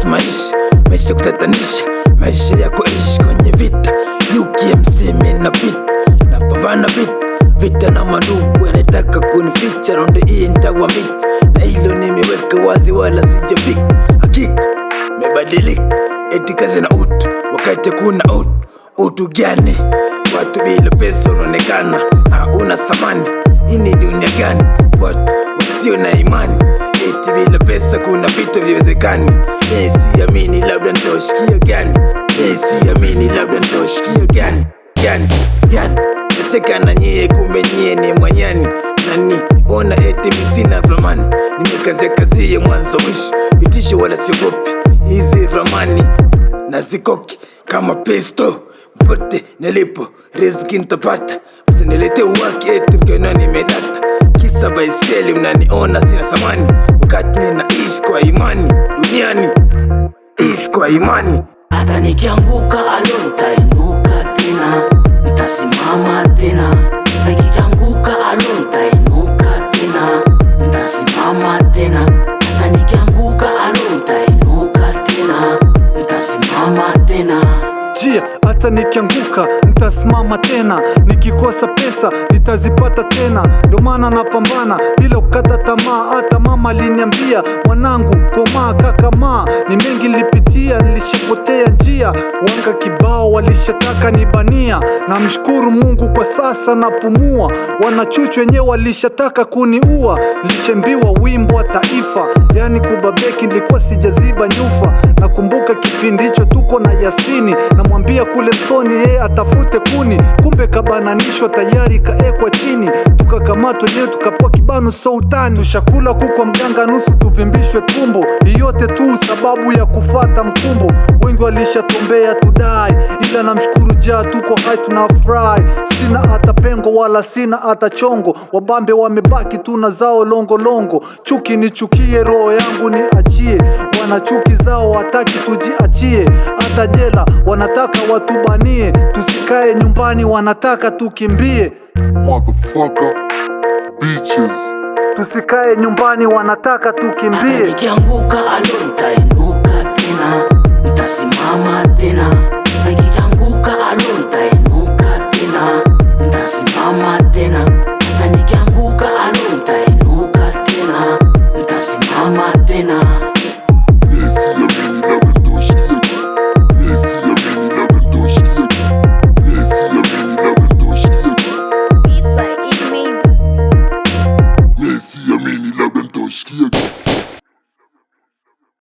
kuhusu maisha kutatanisha, maisha ya kuishi kwenye vita. UKMC mina vita, napambana vita na mandugu wanataka kunificha. Rondo hii nitawamita, na hilo nimeweka wazi wala sijafika. Hakika mebadilika, eti kazi na utu, wakati kuna utu gani? Watu bila pesa unaonekana hauna thamani. Hii ni dunia gani? Watu wasio na imani, eti bila pesa kuna vitu viwezekani. Siamini, labda nitawashikia gani? Siamini, labda nitawashikia gani? Nacheka na nyie, kumbe nyie ni mwanyani. Nani ona eti mimi sina ramani, nimekazia mwanzo mwisho, vitisho wala siogopi. Hizi ramani nazikoki kama pesto, mpote nilipo riziki nitapata. Msinilete uwaki eti mkiona nimedata, kisa baiskeli mnaniona sina thamani, wakati ninaishi kwa imani duniani, ishi kwa imani. Hata nikianguka alo nitainuka tena, nitasimama tena. Nikianguka alo nitainuka tena, nitasimama tena. Hata nikianguka alo nitainuka tena, nitasimama tena. Hata nikianguka nitasimama tena, nikikosa pesa nitazipata tena. Ndio maana napambana bila kukata tamaa. Hata mama aliniambia, mwanangu komaa kakamaa. Ni mengi nilipitia, nilishapotea njia, wanga kibao walishataka nibania. Namshukuru Mungu kwa sasa napumua, wanachuchu wenyewe walishataka kuniua. Nilishaambiwa wimbo wa taifa, yani kubabeki, nilikuwa sijaziba nyufa. Nakumbuka kipindi hicho tuko na Yasini, namwambia kule mtoni yeye atafute kuni, kumbe kabananishwa tayari kaekwa chini. Tukakamatwa wenyewe tukapoa kibano sultani, tushakula kuku wa mganga nusu tuvimbishwe tumbo. Yote tu sababu ya kufata mkumbo, wengi walishatombea tudai, ila namshukuru Jah tuko hai tunafurahi. Sina hata pengo wala sina hata chongo, wabambe wamebaki tuna zao longo. Chuki nichukie, roho yangu ni achie, wana chuki zao wataki tujiachie. Hata jela wanataka watubanie, tusikae nyumbani wanataka tukimbie. Motherfucker, bitches. Tusikae nyumbani wanataka tukimbie. Hata nikianguka alo nitainuka tena, nitasimama tena. Nikianguka alo nitainuka tena, nitasimama tena. Hata nikianguka alo nitainuka tena, nitasimama tena. Siamini labda nitawashikia